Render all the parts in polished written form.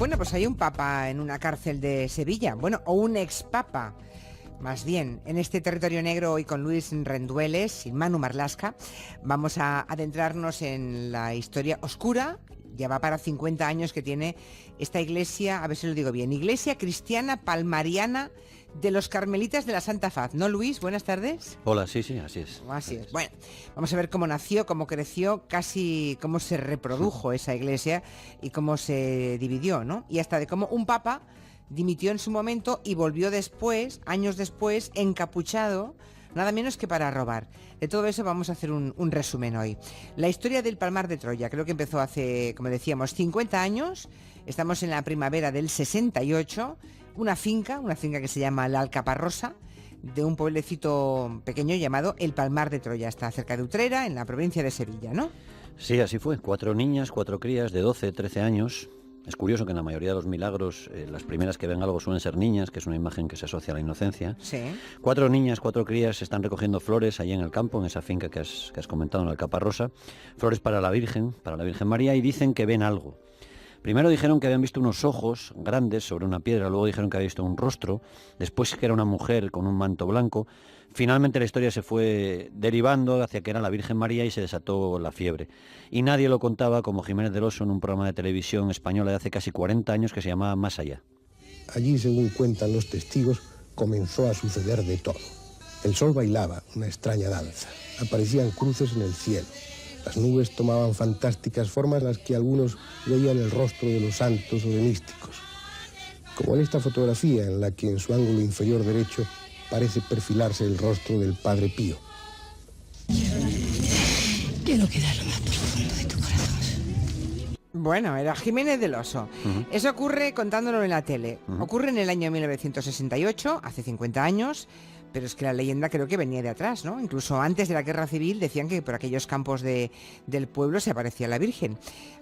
Bueno, pues hay un papa en una cárcel de Sevilla, bueno, o un expapa, más bien. En este territorio negro, hoy con Luis Rendueles y Manu Marlasca, vamos a adentrarnos en la historia oscura. Ya va para 50 años que tiene esta iglesia, a ver si lo digo bien, Iglesia Cristiana Palmariana de los Carmelitas de la Santa Faz, ¿no, Luis? Buenas tardes. Hola, sí, así es. Así es. Bueno, vamos a ver cómo nació, cómo creció, casi cómo se reprodujo esa iglesia y cómo se dividió, ¿no? Y hasta de cómo un papa dimitió en su momento y volvió después, años después, encapuchado, nada menos que para robar. De todo eso vamos a hacer un resumen hoy. La historia del Palmar de Troya, creo que empezó hace, como decíamos, 50 años. Estamos en la primavera del 68, una finca que se llama La Alcaparrosa, de un pueblecito pequeño llamado El Palmar de Troya. Está cerca de Utrera, en la provincia de Sevilla, ¿no? Sí, así fue. 4 niñas, 4 crías de 12, 13 años. Es curioso que en la mayoría de los milagros, las primeras que ven algo suelen ser niñas, que es una imagen que se asocia a la inocencia. Sí. 4 niñas, 4 crías están recogiendo flores allí en el campo, en esa finca que has comentado, en la Alcaparrosa. Flores para la Virgen María, y dicen que ven algo. Primero dijeron que habían visto unos ojos grandes sobre una piedra, luego dijeron que habían visto un rostro, después que era una mujer con un manto blanco. Finalmente la historia se fue derivando hacia que era la Virgen María y se desató la fiebre. Y nadie lo contaba como Jiménez del Oso en un programa de televisión española de hace casi 40 años que se llamaba Más Allá. Allí, según cuentan los testigos, comenzó a suceder de todo. El sol bailaba una extraña danza, aparecían cruces en el cielo. Las nubes tomaban fantásticas formas en las que algunos veían el rostro de los santos o de místicos. Como en esta fotografía en la que en su ángulo inferior derecho parece perfilarse el rostro del Padre Pío. Quiero quedar lo más profundo de tu corazón. Bueno, era Jiménez del Oso. Eso ocurre contándolo en la tele. Ocurre en el año 1968, hace 50 años. Pero es que la leyenda creo que venía de atrás, ¿no? Incluso antes de la Guerra Civil decían que por aquellos campos del pueblo se aparecía la Virgen.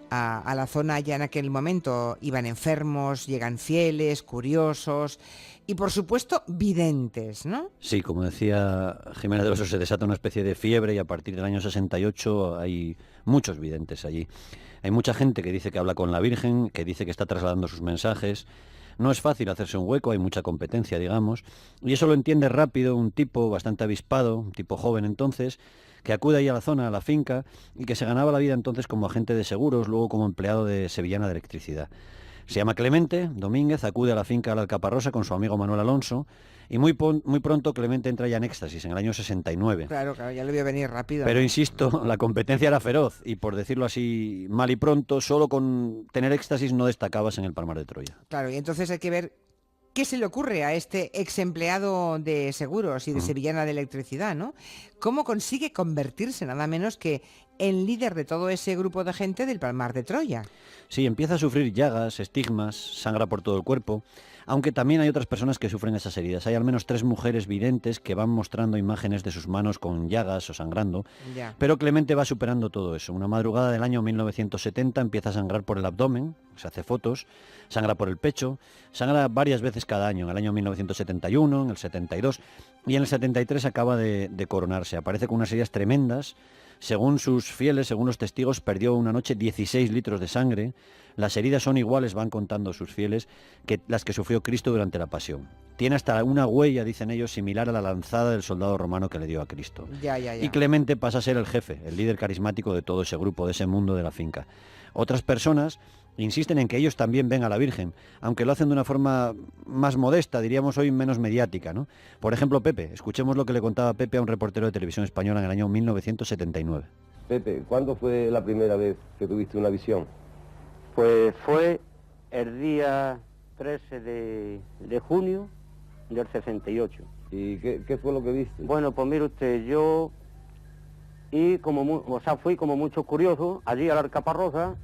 A la zona ya en aquel momento iban enfermos, llegan fieles, curiosos y por supuesto videntes, ¿no? Sí, como decía Jiménez del Oso, se desata una especie de fiebre y a partir del año 68 hay muchos videntes allí. Hay mucha gente que dice que habla con la Virgen, que dice que está trasladando sus mensajes. No es fácil hacerse un hueco, hay mucha competencia, digamos, y eso lo entiende rápido un tipo bastante avispado, un tipo joven entonces, que acude ahí a la zona, a la finca, y que se ganaba la vida entonces como agente de seguros, luego como empleado de Sevillana de Electricidad. Se llama Clemente Domínguez, acude a la finca de la Alcaparrosa con su amigo Manuel Alonso, y muy pronto Clemente entra ya en éxtasis, en el año 69. Claro, ya le voy a venir rápido. Pero insisto, la competencia era feroz, y por decirlo así mal y pronto, solo con tener éxtasis no destacabas en el Palmar de Troya. Claro, y entonces hay que ver qué se le ocurre a este ex empleado de seguros y de Sevillana de Electricidad, ¿no? ¿Cómo consigue convertirse nada menos que en líder de todo ese grupo de gente del Palmar de Troya? Sí, empieza a sufrir llagas, estigmas, sangra por todo el cuerpo, aunque también hay otras personas que sufren esas heridas. Hay al menos 3 mujeres videntes que van mostrando imágenes de sus manos con llagas o sangrando, pero Clemente va superando todo eso. Una madrugada del año 1970 empieza a sangrar por el abdomen, se hace fotos, sangra por el pecho, sangra varias veces cada año, en el año 1971, en el 72 y en el 73 acaba de coronarse. Aparece con unas heridas tremendas. Según sus fieles, según los testigos, perdió una noche 16 litros de sangre. Las heridas son iguales, van contando sus fieles, que las que sufrió Cristo durante la pasión. Tiene hasta una huella, dicen ellos, similar a la lanzada del soldado romano que le dio a Cristo. Y Clemente pasa a ser el jefe, el líder carismático de todo ese grupo, de ese mundo de la finca. Otras personas insisten en que ellos también ven a la Virgen, aunque lo hacen de una forma más modesta, diríamos hoy menos mediática, ¿no? Por ejemplo, Pepe. Escuchemos lo que le contaba Pepe a un reportero de televisión española en el año 1979. Pepe, ¿cuándo fue la primera vez que tuviste una visión? Pues fue el día 13 de junio del 68. ¿Y qué fue lo que viste? Bueno, pues mire usted, yo fui como mucho curioso allí a la Alcaparrosa.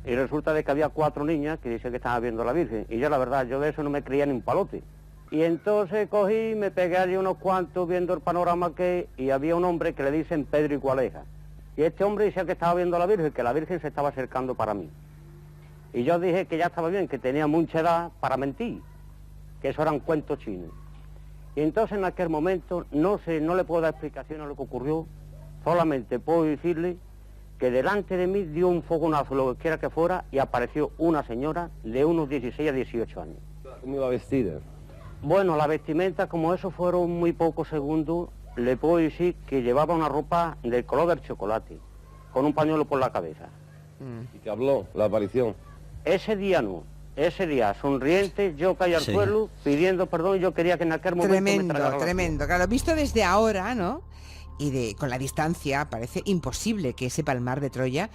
Y resulta de que había 4 niñas que dicen que estaban viendo a la Virgen. Y yo la verdad, yo de eso no me creía ni un palote. Y entonces cogí, me pegué allí unos cuantos viendo el panorama y había un hombre que le dicen Pedro Igualeja. Y este hombre decía que estaba viendo a la Virgen, que la Virgen se estaba acercando para mí. Y yo dije que ya estaba bien, que tenía mucha edad para mentir, que eso eran cuentos chinos. Y entonces en aquel momento, no le puedo dar explicación a lo que ocurrió, solamente puedo decirle que delante de mí dio un fogonazo, lo que quiera que fuera, y apareció una señora de unos 16 a 18 años. ¿Cómo iba vestida? Bueno, la vestimenta, como eso fueron muy pocos segundos, le puedo decir que llevaba una ropa del color del chocolate, con un pañuelo por la cabeza. ¿Y que habló la aparición? Ese día no. Ese día, sonriente, yo caí al suelo pidiendo perdón y yo quería que en aquel momento Tremendo, me tragara la tremendo. tierra. Claro, visto desde ahora, ¿no? Y con la distancia, parece imposible que ese Palmar de Troya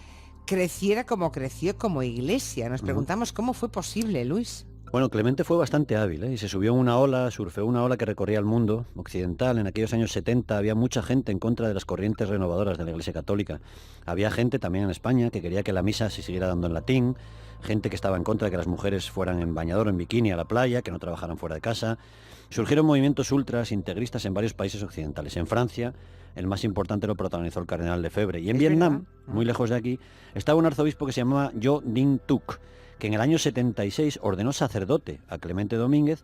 creciera como creció como iglesia. Nos preguntamos cómo fue posible, Luis. Bueno, Clemente fue bastante hábil, ¿eh? Y se subió en una ola, surfeó una ola que recorría el mundo occidental. En aquellos años 70 había mucha gente en contra de las corrientes renovadoras de la Iglesia Católica. Había gente también en España que quería que la misa se siguiera dando en latín, gente que estaba en contra de que las mujeres fueran en bañador o en bikini a la playa, que no trabajaran fuera de casa. Surgieron movimientos ultras integristas en varios países occidentales. En Francia, el más importante lo protagonizó el cardenal Lefebvre. Y en Vietnam, muy lejos de aquí, estaba un arzobispo que se llamaba Jo Dinh Tuc, que en el año 76 ordenó sacerdote a Clemente Domínguez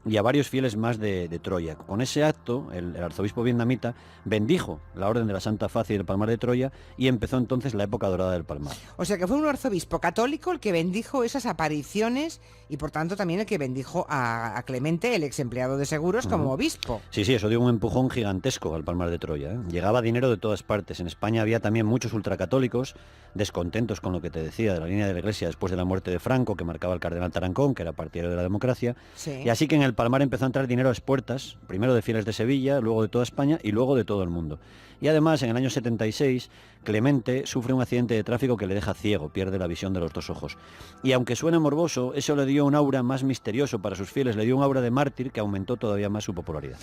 y a varios fieles más de Troya. Con ese acto, el arzobispo vietnamita bendijo la Orden de la Santa Faz y del Palmar de Troya y empezó entonces la época dorada del Palmar. O sea que fue un arzobispo católico el que bendijo esas apariciones y por tanto también el que bendijo a Clemente, el ex empleado de seguros, como obispo. Sí, eso dio un empujón gigantesco al Palmar de Troya, ¿eh? Llegaba dinero de todas partes. En España había también muchos ultracatólicos, descontentos con lo que te decía de la línea de la Iglesia después de la muerte de Franco, que marcaba el cardenal Tarancón, que era partidario de la democracia. Sí. Y así que en el Palmar empezó a entrar dinero a expuertas, primero de fieles de Sevilla, luego de toda España y luego de todo el mundo. Y además, en el año 76, Clemente sufre un accidente de tráfico que le deja ciego, pierde la visión de los dos ojos. Y aunque suene morboso, eso le dio un aura más misterioso para sus fieles, le dio un aura de mártir que aumentó todavía más su popularidad.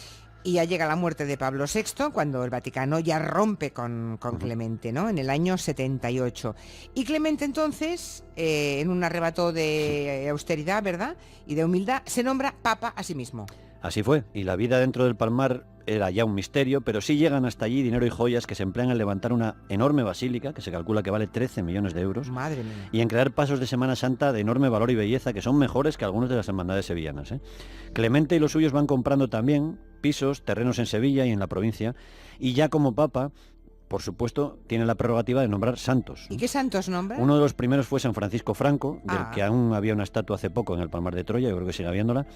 Y ya llega la muerte de Pablo VI, cuando el Vaticano ya rompe con Clemente, ¿no? En el año 78. Y Clemente entonces, en un arrebato de austeridad, ¿verdad?, y de humildad, se nombra papa a sí mismo. Así fue, y la vida dentro del Palmar era ya un misterio, pero sí llegan hasta allí dinero y joyas que se emplean en levantar una enorme basílica, que se calcula que vale 13 millones de euros, Madre mía. y en crear pasos de Semana Santa de enorme valor y belleza, que son mejores que algunos de las hermandades sevillanas, ¿eh? Clemente y los suyos van comprando también pisos, terrenos en Sevilla y en la provincia, y ya como papa, por supuesto, tiene la prerrogativa de nombrar santos. ¿Y qué santos nombra? Uno de los primeros fue San Francisco Franco, del Ah. que aún había una estatua hace poco en el Palmar de Troya, yo creo que sigue habiéndola.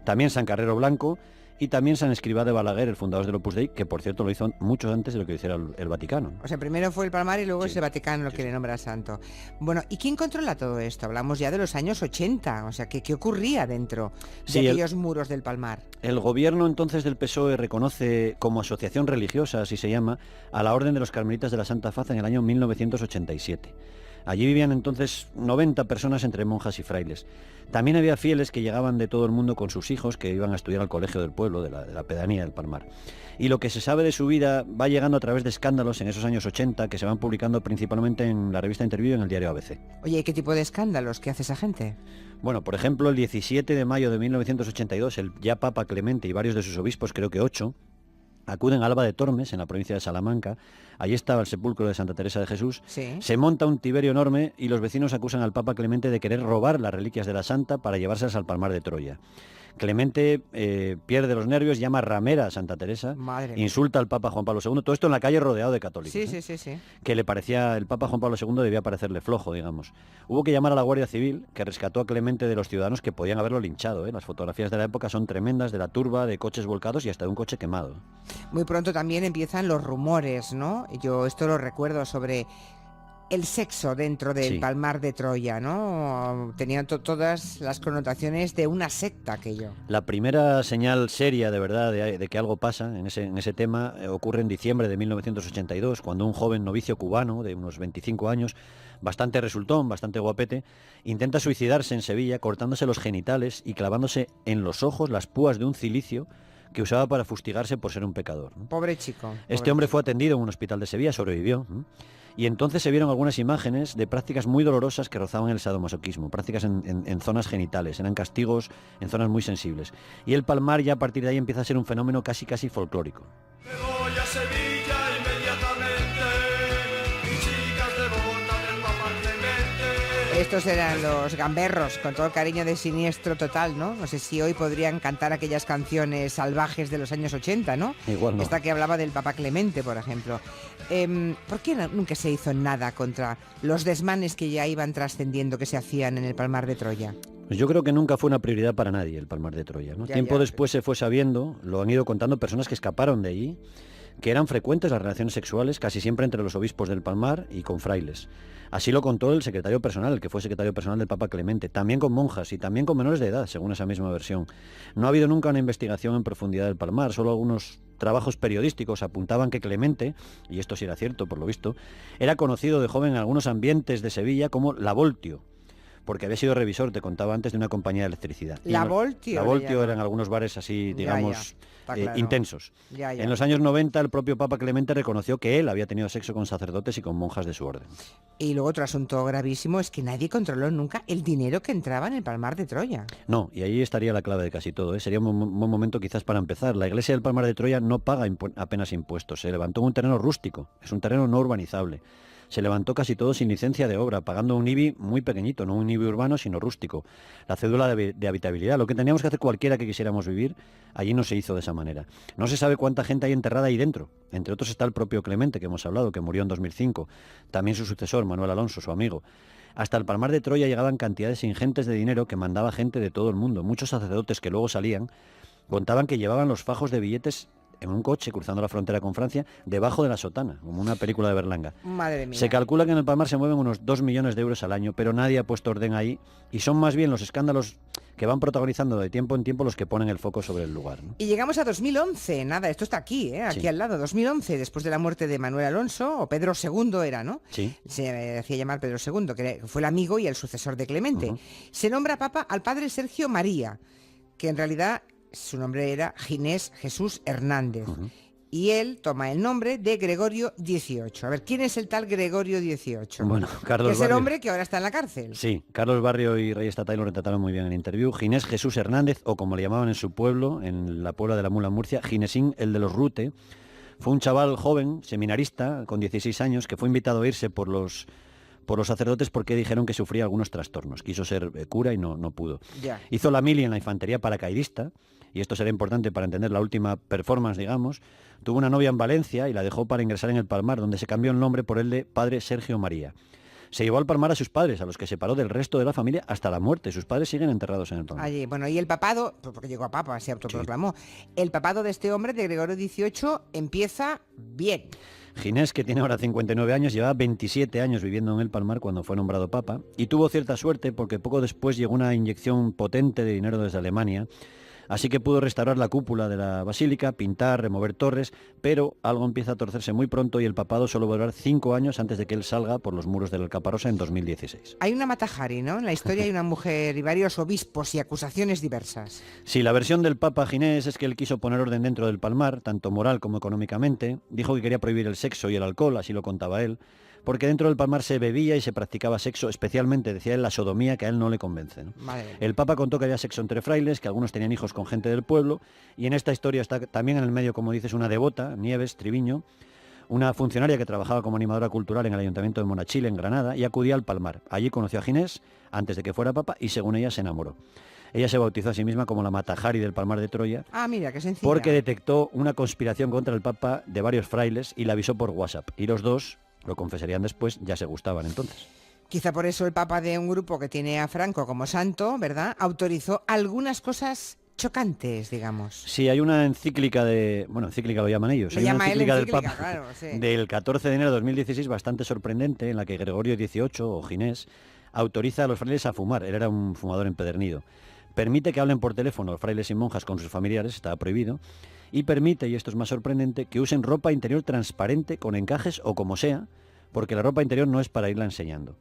También San Carrero Blanco y también San Escribá de Balaguer, el fundador del Opus Dei, que por cierto lo hizo mucho antes de lo que hiciera el Vaticano. O sea, primero fue el Palmar y luego Sí, es el Vaticano lo que le nombra santo. Bueno, ¿y quién controla todo esto? Hablamos ya de los años 80, o sea, ¿qué ocurría dentro de Sí, aquellos muros del Palmar? El gobierno entonces del PSOE reconoce como asociación religiosa, así se llama, a la Orden de los Carmelitas de la Santa Faz en el año 1987. Allí vivían entonces 90 personas entre monjas y frailes. También había fieles que llegaban de todo el mundo con sus hijos que iban a estudiar al colegio del pueblo, de la pedanía del Palmar. Y lo que se sabe de su vida va llegando a través de escándalos en esos años 80 que se van publicando principalmente en la revista Interview y en el diario ABC. Oye, ¿y qué tipo de escándalos? ¿Qué hace esa gente? Bueno, por ejemplo, el 17 de mayo de 1982, el ya Papa Clemente y varios de sus obispos, creo que 8, acuden a Alba de Tormes, en la provincia de Salamanca. Allí estaba el sepulcro de Santa Teresa de Jesús. Sí. Se monta un tiberio enorme y los vecinos acusan al Papa Clemente de querer robar las reliquias de la Santa para llevárselas al Palmar de Troya. Clemente pierde los nervios, llama ramera a Santa Teresa, Madre mía. insulta al Papa Juan Pablo II, todo esto en la calle rodeado de católicos. Sí, ¿eh? sí. Que le parecía, el Papa Juan Pablo II debía parecerle flojo, digamos. Hubo que llamar a la Guardia Civil, que rescató a Clemente de los ciudadanos que podían haberlo linchado, ¿eh? Las fotografías de la época son tremendas, de la turba, de coches volcados y hasta de un coche quemado. Muy pronto también empiezan los rumores, ¿no? Yo esto lo recuerdo sobre el sexo dentro del Sí. Palmar de Troya, ¿no? Tenían todas las connotaciones de una secta aquello. La primera señal seria de verdad de que algo pasa en ese tema ocurre en diciembre de 1982, cuando un joven novicio cubano de unos 25 años, bastante resultón, bastante guapete, intenta suicidarse en Sevilla cortándose los genitales y clavándose en los ojos las púas de un cilicio que usaba para fustigarse por ser un pecador, ¿no? Pobre chico. Este pobre hombre chico. fue atendido en un hospital de Sevilla, sobrevivió. ¿no? Y entonces se vieron algunas imágenes de prácticas muy dolorosas que rozaban el sadomasoquismo, prácticas en zonas genitales, eran castigos en zonas muy sensibles. Y el Palmar ya a partir de ahí empieza a ser un fenómeno casi folclórico. Me voy a Sevilla inmediatamente, mis chicas devotas del Papa Clemente. Estos eran los gamberros, con todo el cariño de Siniestro total, ¿no? No sé si hoy podrían cantar aquellas canciones salvajes de los años 80, ¿no? Igual no. Esta que hablaba del Papa Clemente, por ejemplo. ¿Por qué nunca se hizo nada contra los desmanes que ya iban trascendiendo que se hacían en el Palmar de Troya? Pues yo creo que nunca fue una prioridad para nadie el Palmar de Troya, ¿no? Ya, Tiempo ya. después se fue sabiendo, lo han ido contando personas que escaparon de allí, que eran frecuentes las relaciones sexuales, casi siempre entre los obispos del Palmar y con frailes. Así lo contó el secretario personal, el que fue secretario personal del Papa Clemente, también con monjas y también con menores de edad, según esa misma versión. No ha habido nunca una investigación en profundidad del Palmar, solo algunos trabajos periodísticos apuntaban que Clemente, y esto sí era cierto por lo visto, era conocido de joven en algunos ambientes de Sevilla como La Voltio, porque había sido revisor, te contaba antes, de una compañía de electricidad. La Voltio. La le Voltio llaman. eran algunos bares así, digamos, está claro. intensos. Ya. En los años 90 el propio Papa Clemente reconoció que él había tenido sexo con sacerdotes y con monjas de su orden. Y luego otro asunto gravísimo es que nadie controló nunca el dinero que entraba en el Palmar de Troya. No, y ahí estaría la clave de casi todo, ¿eh? Sería un buen momento quizás para empezar. La iglesia del Palmar de Troya no paga apenas impuestos, se levantó en un terreno rústico, es un terreno no urbanizable. Se levantó casi todo sin licencia de obra, pagando un IBI muy pequeñito, no un IBI urbano, sino rústico. La cédula de habitabilidad, lo que teníamos que hacer cualquiera que quisiéramos vivir, allí no se hizo de esa manera. No se sabe cuánta gente hay enterrada ahí dentro. Entre otros está el propio Clemente, que hemos hablado, que murió en 2005. También su sucesor, Manuel Alonso, su amigo. Hasta el Palmar de Troya llegaban cantidades ingentes de dinero que mandaba gente de todo el mundo. Muchos sacerdotes que luego salían contaban que llevaban los fajos de billetes en un coche cruzando la frontera con Francia, debajo de la sotana, como una película de Berlanga. Madre mía. Se calcula que en el Palmar se mueven unos 2 millones de euros al año, pero nadie ha puesto orden ahí, y son más bien los escándalos que van protagonizando de tiempo en tiempo los que ponen el foco sobre el lugar, ¿no? Y llegamos a 2011, nada, esto está aquí, aquí Sí. al lado, 2011, después de la muerte de Manuel Alonso, o Pedro II era, ¿no? Sí. Se hacía llamar Pedro II, que fue el amigo y el sucesor de Clemente. Se nombra papa al padre Sergio María, que en realidad su nombre era Ginés Jesús Hernández. Y él toma el nombre de Gregorio XVIII. A ver, ¿quién es el tal Gregorio XVIII? Bueno, Que Carlos es el Barrio. hombre que ahora está en la cárcel. Sí, Carlos Barrio y Reyes Tatay lo retrataron muy bien en interview. Ginés Jesús Hernández, o como le llamaban en su pueblo, en la Puebla de la Mula, Murcia, Ginesín, el de los Rute, fue un chaval joven, seminarista, con 16 años, que fue invitado a irse por los sacerdotes porque dijeron que sufría algunos trastornos. Quiso ser cura y no pudo. Ya. Hizo la mili en la infantería paracaidista, y esto será importante para entender la última performance, digamos. Tuvo una novia en Valencia y la dejó para ingresar en el Palmar, donde se cambió el nombre por el de Padre Sergio María. Se llevó al Palmar a sus padres, a los que separó del resto de la familia hasta la muerte. Sus padres siguen enterrados en el Palmar. Allí, bueno, y el papado, porque llegó a papa, se autoproclamó, el papado de este hombre, de Gregorio XVIII, empieza bien. Ginés, que tiene ahora 59 años, llevaba 27 años viviendo en el Palmar cuando fue nombrado papa, y tuvo cierta suerte porque poco después llegó una inyección potente de dinero desde Alemania, así que pudo restaurar la cúpula de la basílica, pintar, remover torres, pero algo empieza a torcerse muy pronto y el papado solo va a durar 5 años antes de que él salga por los muros del Alcaparrosa en 2016. Hay una Matajari, ¿no? En la historia hay una mujer y varios obispos y acusaciones diversas. Sí, la versión del Papa Ginés es que él quiso poner orden dentro del Palmar, tanto moral como económicamente. Dijo que quería prohibir el sexo y el alcohol, así lo contaba él, porque dentro del Palmar se bebía y se practicaba sexo, especialmente, decía él, la sodomía, que a él no le convence, ¿no? Madre mía. El Papa contó que había sexo entre frailes, que algunos tenían hijos con gente del pueblo, y en esta historia está también en el medio, como dices, una devota, Nieves Triviño, una funcionaria que trabajaba como animadora cultural en el Ayuntamiento de Monachil, en Granada, y acudía al Palmar. Allí conoció a Ginés, antes de que fuera papa, y según ella se enamoró. Ella se bautizó a sí misma como la Matajari del Palmar de Troya, Ah, mira, qué sencilla. porque detectó una conspiración contra el Papa de varios frailes y la avisó por WhatsApp. Y los dos, lo confesarían después, ya se gustaban entonces. Quizá por eso el papa de un grupo que tiene a Franco como santo, ¿verdad?, autorizó algunas cosas chocantes, digamos. Sí, hay una encíclica encíclica lo llaman ellos. Le Hay una llama él encíclica del encíclica, Papa claro, sí. del 14 de enero de 2016 bastante sorprendente, en la que Gregorio XVIII, o Ginés, autoriza a los frailes a fumar. Él era un fumador empedernido. Permite que hablen por teléfono los frailes y monjas con sus familiares, estaba prohibido, y permite, y esto es más sorprendente, que usen ropa interior transparente con encajes o como sea, porque la ropa interior no es para irla enseñando.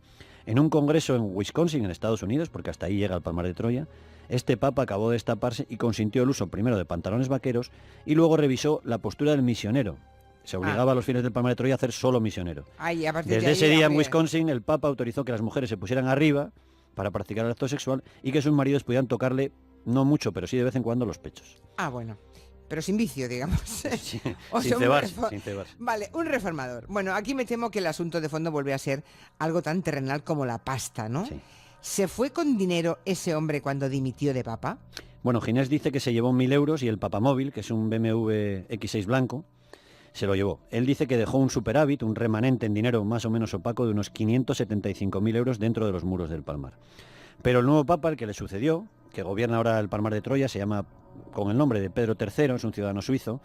En un congreso en Wisconsin, en Estados Unidos, porque hasta ahí llega el Palmar de Troya, este papa acabó de destaparse y consintió el uso primero de pantalones vaqueros y luego revisó la postura del misionero. Se obligaba a los fieles del Palmar de Troya a hacer solo misionero. Ay, a partir de Desde ahí ese era día en muy- Wisconsin, el Papa autorizó que las mujeres se pusieran arriba para practicar el acto sexual y que sus maridos pudieran tocarle, no mucho, pero sí de vez en cuando, los pechos. Ah, bueno. pero sin vicio, digamos. Sí, O sin sea, cebarse, sin cebarse. Vale, un reformador. Bueno, aquí me temo que el asunto de fondo vuelve a ser algo tan terrenal como la pasta, ¿no? Sí. ¿Se fue con dinero ese hombre cuando dimitió de papa? Bueno, Ginés dice que se llevó 1.000 euros y el papamóvil, que es un BMW X6 blanco, se lo llevó. Él dice que dejó un superávit, un remanente en dinero más o menos opaco de unos 575.000 euros dentro de los muros del Palmar. Pero el nuevo papa, el que le sucedió, que gobierna ahora el Palmar de Troya, se llama con el nombre de Pedro III, es un ciudadano suizo,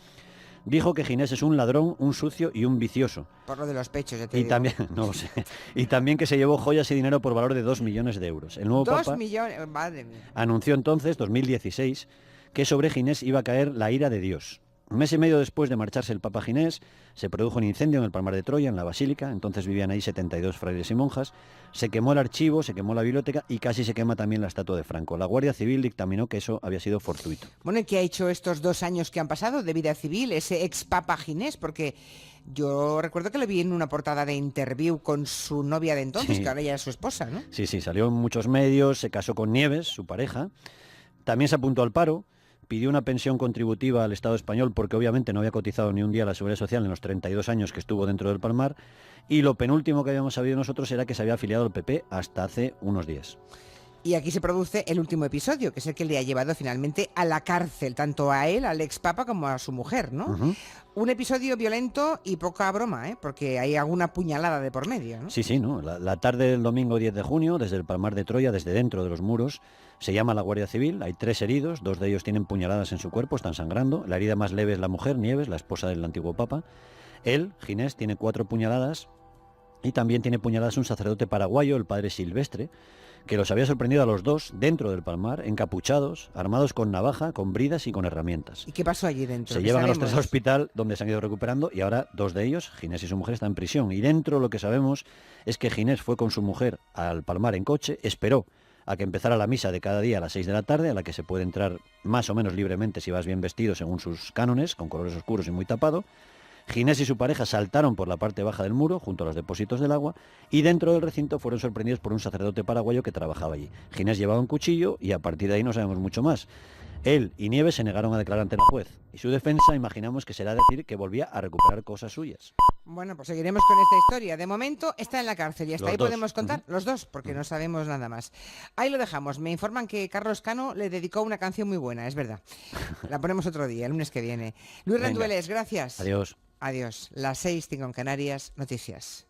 dijo que Ginés es un ladrón, un sucio y un vicioso. Por lo de los pechos, ya te Y digo. también, no lo sé, y también que se llevó joyas y dinero por valor de 2 millones de euros. El nuevo 2 papa millones, madre mía. anunció entonces, 2016, que sobre Ginés iba a caer la ira de Dios. Un mes y medio después de marcharse el Papa Ginés, se produjo un incendio en el Palmar de Troya, en la Basílica, entonces vivían ahí 72 frailes y monjas, se quemó el archivo, se quemó la biblioteca y casi se quema también la estatua de Franco. La Guardia Civil dictaminó que eso había sido fortuito. Bueno, ¿y qué ha hecho estos 2 años que han pasado de vida civil ese ex Papa Ginés? Porque yo recuerdo que lo vi en una portada de Interview con su novia de entonces, Sí. que ahora ya es su esposa, ¿no? Sí, salió en muchos medios, se casó con Nieves, su pareja, también se apuntó al paro, pidió una pensión contributiva al Estado español porque obviamente no había cotizado ni un día a la Seguridad Social en los 32 años que estuvo dentro del Palmar, y lo penúltimo que habíamos sabido nosotros era que se había afiliado al PP hasta hace unos días. Y aquí se produce el último episodio, que es el que le ha llevado finalmente a la cárcel, tanto a él, al ex papa, como a su mujer, ¿no? Ujú. Un episodio violento y poca broma, ¿eh? Porque hay alguna puñalada de por medio, ¿no? Sí, ¿no? La tarde del domingo 10 de junio, desde el Palmar de Troya, desde dentro de los muros, se llama a la Guardia Civil. Hay 3 heridos, 2 de ellos tienen puñaladas en su cuerpo, están sangrando. La herida más leve es la mujer, Nieves, la esposa del antiguo papa. Él, Ginés, tiene 4 puñaladas y también tiene puñaladas un sacerdote paraguayo, el padre Silvestre, que los había sorprendido a los dos dentro del Palmar, encapuchados, armados con navaja, con bridas y con herramientas. ¿Y qué pasó allí dentro? Se ¿Qué llevan a los 3 al sabemos? hospital, donde se han ido recuperando, y ahora 2 de ellos, Ginés y su mujer, están en prisión. Y dentro lo que sabemos es que Ginés fue con su mujer al Palmar en coche, esperó a que empezara la misa de cada día a las 6 de la tarde, a la que se puede entrar más o menos libremente si vas bien vestido según sus cánones, con colores oscuros y muy tapado. Ginés y su pareja saltaron por la parte baja del muro, junto a los depósitos del agua, y dentro del recinto fueron sorprendidos por un sacerdote paraguayo que trabajaba allí. Ginés llevaba un cuchillo y a partir de ahí no sabemos mucho más. Él y Nieves se negaron a declarar ante el juez, y su defensa imaginamos que será decir que volvía a recuperar cosas suyas. Bueno, pues seguiremos con esta historia. De momento está en la cárcel y hasta Los ahí dos. podemos contar los dos, porque no sabemos nada más. Ahí lo dejamos. Me informan que Carlos Cano le dedicó una canción muy buena, es verdad. La ponemos otro día, el lunes que viene. Luis Venga. Rendueles, gracias. Adiós. Adiós. Las 6:05 en Canarias, noticias.